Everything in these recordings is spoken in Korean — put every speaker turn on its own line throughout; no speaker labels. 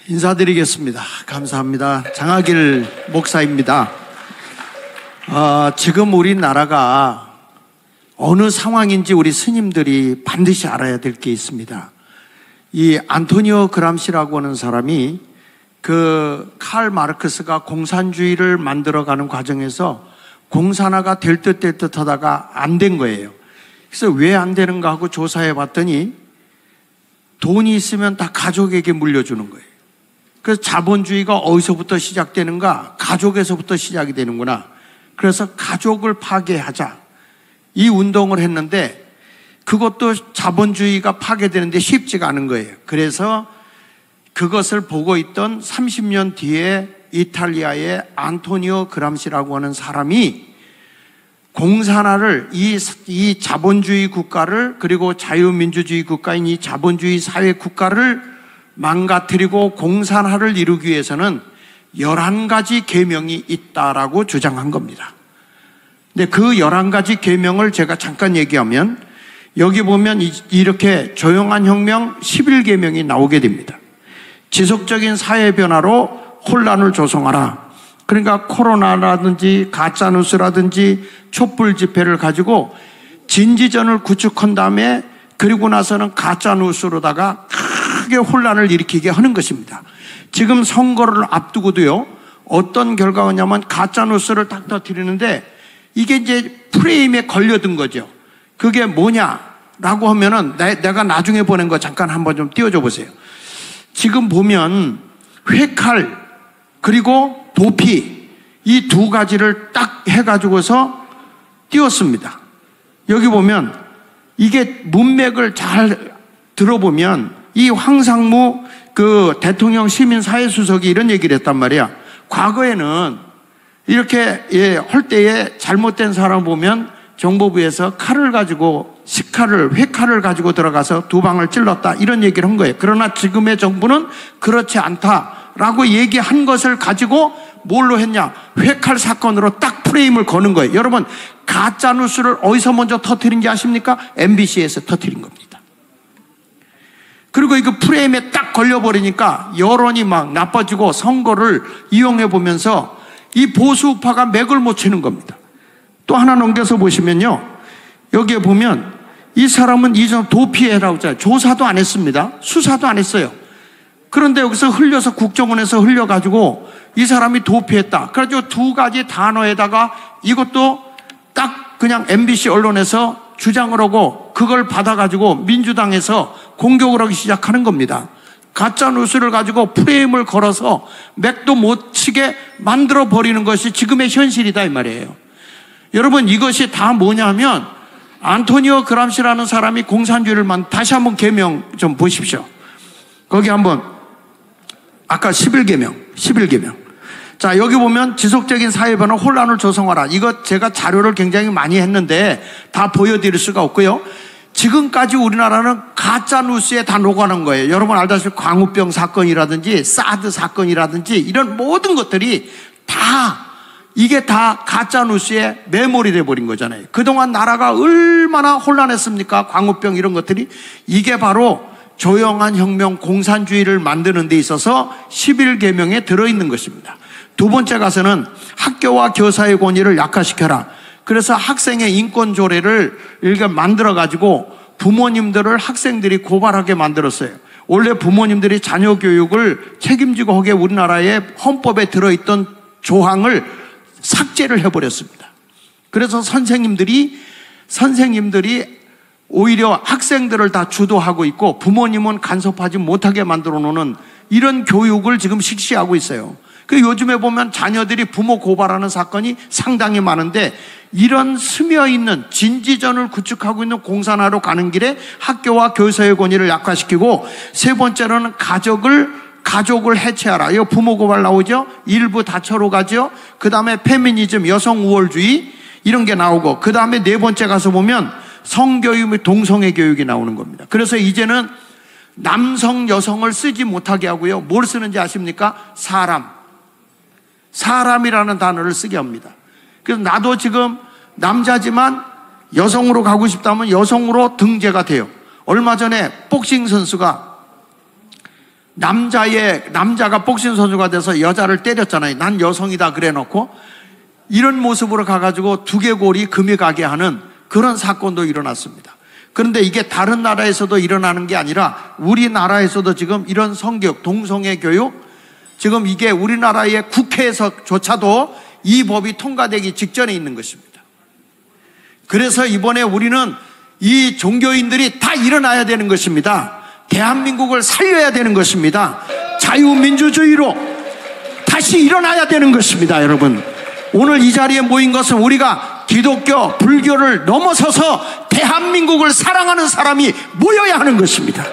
인사드리겠습니다. 감사합니다. 장하길 목사입니다. 지금 우리나라가 어느 상황인지 우리 스님들이 반드시 알아야 될 게 있습니다. 이 안토니오 그람시라고 하는 사람이 칼 마르크스가 공산주의를 만들어가는 과정에서 공산화가 될 듯 하다가 안 된 거예요. 그래서 왜 안 되는가 하고 조사해 봤더니 돈이 있으면 다 가족에게 물려주는 거예요. 그래서 자본주의가 어디서부터 시작되는가? 가족에서부터 시작이 되는구나. 그래서 가족을 파괴하자. 이 운동을 했는데 그것도 자본주의가 파괴되는데 쉽지가 않은 거예요. 그래서 그것을 보고 있던 30년 뒤에 이탈리아의 안토니오 그람시라고 하는 사람이 공산화를 이 자본주의 국가를 그리고 자유민주주의 국가인 이 자본주의 사회 국가를 망가뜨리고 공산화를 이루기 위해서는 11가지 계명이 있다라고 주장한 겁니다. 근데 그 11가지 계명을 제가 잠깐 얘기하면 여기 보면 이렇게 조용한 혁명 11계명이 나오게 됩니다. 지속적인 사회 변화로 혼란을 조성하라. 그러니까 코로나라든지 가짜뉴스라든지 촛불 집회를 가지고 진지전을 구축한 다음에 그리고 나서는 가짜뉴스로다가 크게 혼란을 일으키게 하는 것입니다. 지금 선거를 앞두고도요, 어떤 결과가 오냐면 가짜뉴스를 딱 터뜨리는데 이게 이제 프레임에 걸려든 거죠. 그게 뭐냐라고 하면은 내가 나중에 보낸 거 잠깐 한번 좀 띄워줘 보세요. 지금 보면 회칼 그리고 도피 이 두 가지를 딱 해가지고서 띄웠습니다. 여기 보면 이게 문맥을 잘 들어보면 이 황상무 대통령 시민사회수석이 이런 얘기를 했단 말이야. 과거에는 이렇게 할 때에 잘못된 사람 보면 정보부에서 칼을 가지고 회칼을 가지고 들어가서 두 방을 찔렀다 이런 얘기를 한 거예요. 그러나 지금의 정부는 그렇지 않다라고 얘기한 것을 가지고 뭘로 했냐? 회칼 사건으로 딱 프레임을 거는 거예요. 여러분 가짜뉴스를 어디서 먼저 터뜨린지 아십니까? MBC에서 터뜨린 겁니다. 그리고 이거 프레임에 딱 걸려버리니까 여론이 막 나빠지고 선거를 이용해 보면서 이 보수우파가 맥을 못 치는 겁니다. 또 하나 넘겨서 보시면요. 여기에 보면 이 사람은 이전 도피해라고 했잖아요. 조사도 안 했습니다. 수사도 안 했어요. 그런데 여기서 흘려서 국정원에서 흘려가지고 이 사람이 도피했다. 그래가지고 두 가지 단어에다가 이것도 딱 그냥 MBC 언론에서 주장을 하고 그걸 받아가지고 민주당에서 공격을 하기 시작하는 겁니다. 가짜뉴스를 가지고 프레임을 걸어서 맥도 못 치게 만들어버리는 것이 지금의 현실이다 이 말이에요. 여러분 이것이 다 뭐냐면 안토니오 그람시라는 사람이 공산주의를 다시 한번 계명 좀 보십시오. 거기 한번 아까 11계명 자 여기 보면 지속적인 사회 변화 혼란을 조성하라. 이거 제가 자료를 굉장히 많이 했는데 다 보여드릴 수가 없고요. 지금까지 우리나라는 가짜뉴스에 다 녹아난 거예요. 여러분 알다시피 광우병 사건이라든지 사드 사건이라든지 이런 모든 것들이 이게 다 가짜뉴스에 매몰이 돼버린 거잖아요. 그동안 나라가 얼마나 혼란했습니까? 광우병 이런 것들이. 이게 바로 조용한 혁명 공산주의를 만드는 데 있어서 11계명에 들어있는 것입니다. 두 번째 가서는 학교와 교사의 권위를 약화시켜라. 그래서 학생의 인권 조례를 이렇게 만들어가지고 부모님들을 학생들이 고발하게 만들었어요. 원래 부모님들이 자녀 교육을 책임지고 하게 우리나라의 헌법에 들어있던 조항을 삭제를 해버렸습니다. 그래서 선생님들이 오히려 학생들을 다 주도하고 있고 부모님은 간섭하지 못하게 만들어 놓는 이런 교육을 지금 실시하고 있어요. 요즘에 보면 자녀들이 부모 고발하는 사건이 상당히 많은데 이런 스며있는 진지전을 구축하고 있는 공산화로 가는 길에 학교와 교사의 권위를 약화시키고 세 번째로는 가족을 해체하라. 이거 부모 고발 나오죠? 일부 다처로 가죠? 그 다음에 페미니즘, 여성 우월주의 이런 게 나오고 그 다음에 네 번째 가서 보면 성교육 및 동성애 교육이 나오는 겁니다. 그래서 이제는 남성, 여성을 쓰지 못하게 하고요. 뭘 쓰는지 아십니까? 사람이라는 단어를 쓰게 합니다. 그래서 나도 지금 남자지만 여성으로 가고 싶다면 여성으로 등재가 돼요. 얼마 전에 복싱 선수가 남자가 복싱 선수가 돼서 여자를 때렸잖아요. 난 여성이다 그래 놓고 이런 모습으로 가가지고 두개골이 금이 가게 하는 그런 사건도 일어났습니다. 그런데 이게 다른 나라에서도 일어나는 게 아니라 우리나라에서도 지금 이런 성교육, 동성애 교육, 지금 이게 우리나라의 국회에서조차도 이 법이 통과되기 직전에 있는 것입니다. 그래서 이번에 우리는 이 종교인들이 다 일어나야 되는 것입니다. 대한민국을 살려야 되는 것입니다. 자유민주주의로 다시 일어나야 되는 것입니다. 여러분, 오늘 이 자리에 모인 것은 우리가 기독교, 불교를 넘어서서 대한민국을 사랑하는 사람이 모여야 하는 것입니다.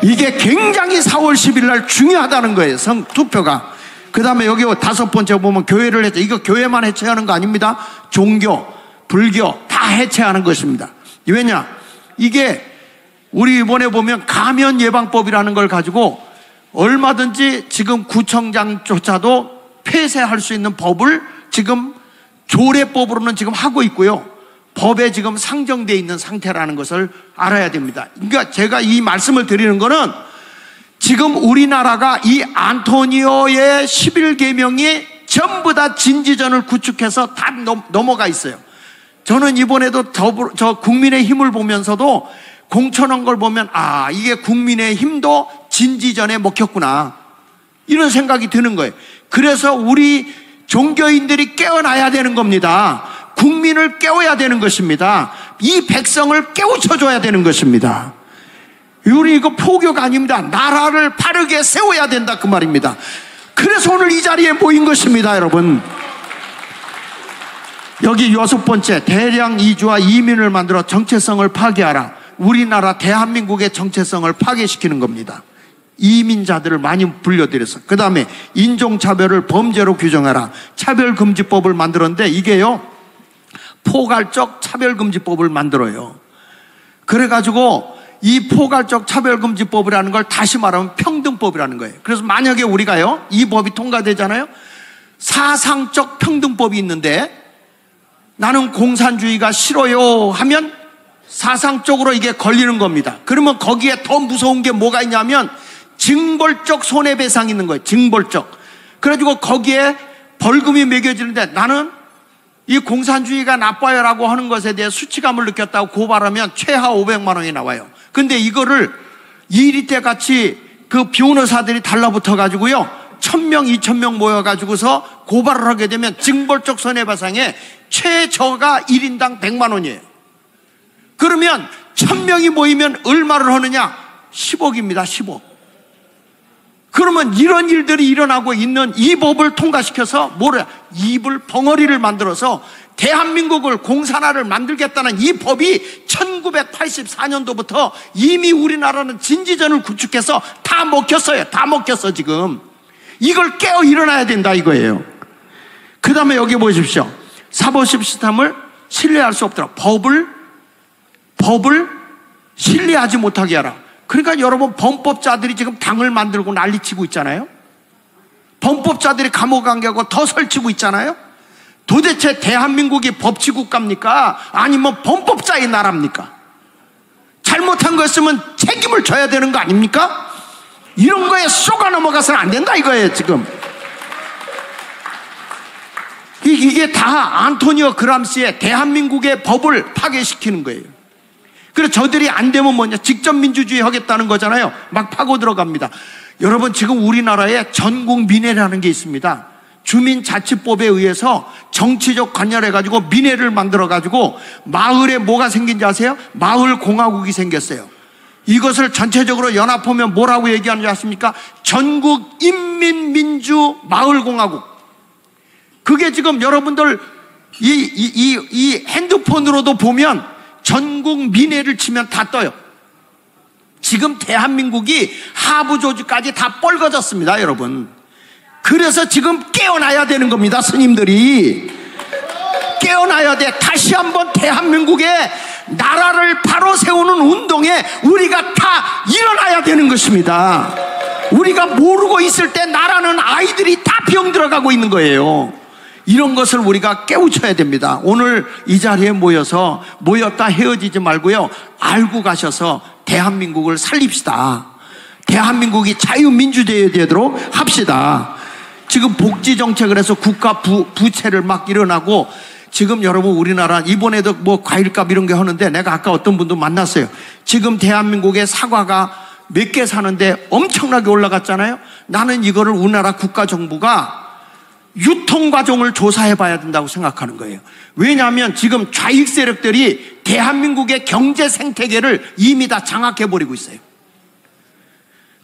이게 굉장히 4월 10일 날 중요하다는 거예요. 투표가. 그 다음에 여기 5번째 보면 교회를 해체. 이거 교회만 해체하는 거 아닙니다. 종교, 불교 다 해체하는 것입니다. 왜냐? 이게 우리 이번에 보면 감염 예방법이라는 걸 가지고 얼마든지 지금 구청장조차도 폐쇄할 수 있는 법을 지금 조례법으로는 지금 하고 있고요. 법에 지금 상정되어 있는 상태라는 것을 알아야 됩니다. 그러니까 제가 이 말씀을 드리는 거는 지금 우리나라가 이 안토니오의 11계명이 전부 다 진지전을 구축해서 다 넘어가 있어요. 저는 이번에도 저 국민의힘을 보면서도 공천한 걸 보면 이게 국민의힘도 진지전에 먹혔구나 이런 생각이 드는 거예요. 그래서 우리 종교인들이 깨어나야 되는 겁니다. 국민을 깨워야 되는 것입니다. 이 백성을 깨우쳐줘야 되는 것입니다. 우리 이거 포교가 아닙니다. 나라를 바르게 세워야 된다 그 말입니다. 그래서 오늘 이 자리에 모인 것입니다. 여러분, 여기 6번째, 대량 이주와 이민을 만들어 정체성을 파괴하라. 우리나라 대한민국의 정체성을 파괴시키는 겁니다. 이민자들을 많이 불려들여서. 그 다음에 인종차별을 범죄로 규정하라. 차별금지법을 만들었는데 이게요, 포괄적 차별금지법을 만들어요. 그래가지고 이 포괄적 차별금지법이라는 걸 다시 말하면 평등법이라는 거예요. 그래서 만약에 우리가요, 이 법이 통과되잖아요. 사상적 평등법이 있는데 나는 공산주의가 싫어요 하면 사상적으로 이게 걸리는 겁니다. 그러면 거기에 더 무서운 게 뭐가 있냐면 징벌적 손해배상이 있는 거예요. 징벌적. 그래가지고 거기에 벌금이 매겨지는데 나는 이 공산주의가 나빠요 라고 하는 것에 대해 수치감을 느꼈다고 고발하면 최하 500만 원이 나와요. 근데 이거를 이리때 같이 그 변호사들이 달라붙어 가지고요, 1000명, 2000명 모여가지고서 고발을 하게 되면 징벌적 손해배상에 최저가 1인당 100만 원이에요. 그러면 1000명이 모이면 얼마를 하느냐? 10억입니다. 10억. 그러면 이런 일들이 일어나고 있는 이 법을 통과시켜서 입을 벙어리를 만들어서 대한민국을 공산화를 만들겠다는 이 법이 1984년도부터 이미 우리나라는 진지전을 구축해서 다 먹혔어요. 다 먹혔어 지금. 이걸 깨어 일어나야 된다 이거예요. 그 다음에 여기 보십시오. 사법시 스템을 신뢰할 수 없더라. 법을 신뢰하지 못하게 하라. 그러니까 여러분, 범법자들이 지금 당을 만들고 난리치고 있잖아요. 범법자들이 감옥 안 가고 더 설치고 있잖아요. 도대체 대한민국이 법치국가입니까? 아니면 범법자의 나라입니까? 잘못한 거 있으면 책임을 져야 되는 거 아닙니까? 이런 거에 쏘가 넘어가서는 안 된다 이거예요 지금. 이게 다 안토니오 그람시의 대한민국의 법을 파괴시키는 거예요. 그래서 저들이 안 되면 뭐냐, 직접 민주주의 하겠다는 거잖아요. 막 파고 들어갑니다. 여러분, 지금 우리나라에 전국 민회라는 게 있습니다. 주민자치법에 의해서 정치적 관여해가지고 민회를 만들어가지고 마을에 뭐가 생긴지 아세요? 마을공화국이 생겼어요. 이것을 전체적으로 연합하면 뭐라고 얘기하는지 아십니까? 전국인민민주마을공화국. 그게 지금 여러분들 이 핸드폰으로도 보면 전국 민회를 치면 다 떠요. 지금 대한민국이 하부 조직까지 다 뻘거졌습니다, 여러분. 그래서 지금 깨어나야 되는 겁니다, 스님들이. 깨어나야 돼. 다시 한번 대한민국의 나라를 바로 세우는 운동에 우리가 다 일어나야 되는 것입니다. 우리가 모르고 있을 때 나라는 아이들이 다 병들어가고 있는 거예요. 이런 것을 우리가 깨우쳐야 됩니다. 오늘 이 자리에 모였다 헤어지지 말고요, 알고 가셔서 대한민국을 살립시다. 대한민국이 자유민주주의 되도록 합시다. 지금 복지 정책을 해서 국가 부채를 막 일어나고, 지금 여러분 우리나라 이번에도 뭐 과일값 이런 게 하는데, 내가 아까 어떤 분도 만났어요. 지금 대한민국의 사과가 몇 개 사는데 엄청나게 올라갔잖아요. 나는 이거를 우리나라 국가정부가 유통과정을 조사해 봐야 된다고 생각하는 거예요. 왜냐하면 지금 좌익 세력들이 대한민국의 경제 생태계를 이미 다 장악해 버리고 있어요.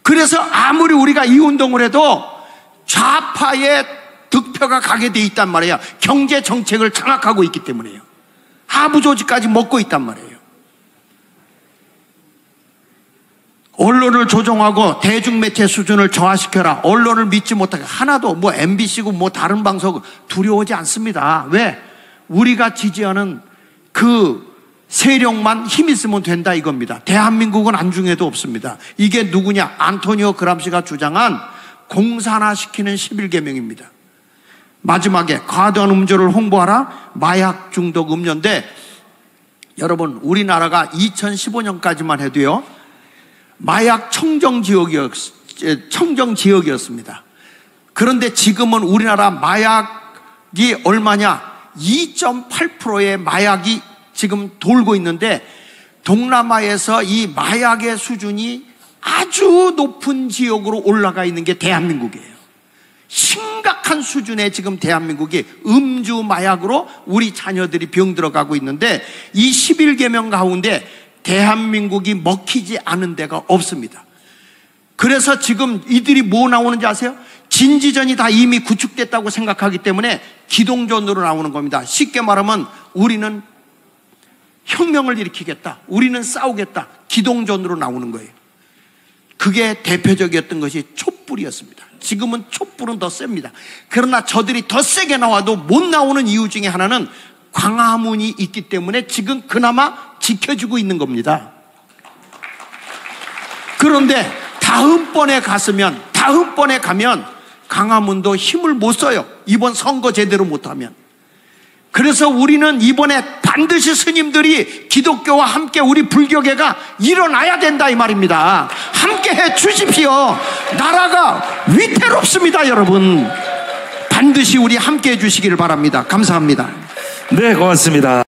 그래서 아무리 우리가 이 운동을 해도 좌파의 득표가 가게 돼 있단 말이에요. 경제 정책을 장악하고 있기 때문에요. 하부 조직까지 먹고 있단 말이에요. 언론을 조정하고 대중매체 수준을 저하시켜라. 언론을 믿지 못하게. 하나도 뭐 MBC고 뭐 다른 방송 두려워하지 않습니다. 왜? 우리가 지지하는 그 세력만 힘 있으면 된다 이겁니다. 대한민국은 안중에도 없습니다. 이게 누구냐? 안토니오 그람시가 주장한 공산화시키는 11계명입니다. 마지막에 과도한 음주를 홍보하라. 마약 중독 음료인데, 여러분 우리나라가 2015년까지만 해도요, 마약 청정 지역이었습니다. 그런데 지금은 우리나라 마약이 얼마냐? 2.8%의 마약이 지금 돌고 있는데, 동남아에서 이 마약의 수준이 아주 높은 지역으로 올라가 있는 게 대한민국이에요. 심각한 수준의 지금 대한민국이 음주 마약으로 우리 자녀들이 병 들어가고 있는데, 이 11계명 가운데 대한민국이 먹히지 않은 데가 없습니다. 그래서 지금 이들이 뭐 나오는지 아세요? 진지전이 다 이미 구축됐다고 생각하기 때문에 기동전으로 나오는 겁니다. 쉽게 말하면 우리는 혁명을 일으키겠다, 우리는 싸우겠다, 기동전으로 나오는 거예요. 그게 대표적이었던 것이 촛불이었습니다. 지금은 촛불은 더 셉니다. 그러나 저들이 더 세게 나와도 못 나오는 이유 중에 하나는 광화문이 있기 때문에 지금 그나마 지켜주고 있는 겁니다. 그런데 다음번에 가면 광화문도 힘을 못 써요. 이번 선거 제대로 못하면. 그래서 우리는 이번에 반드시 스님들이 기독교와 함께 우리 불교계가 일어나야 된다 이 말입니다. 함께 해 주십시오. 나라가 위태롭습니다. 여러분 반드시 우리 함께 해 주시기를 바랍니다. 감사합니다.
네, 고맙습니다.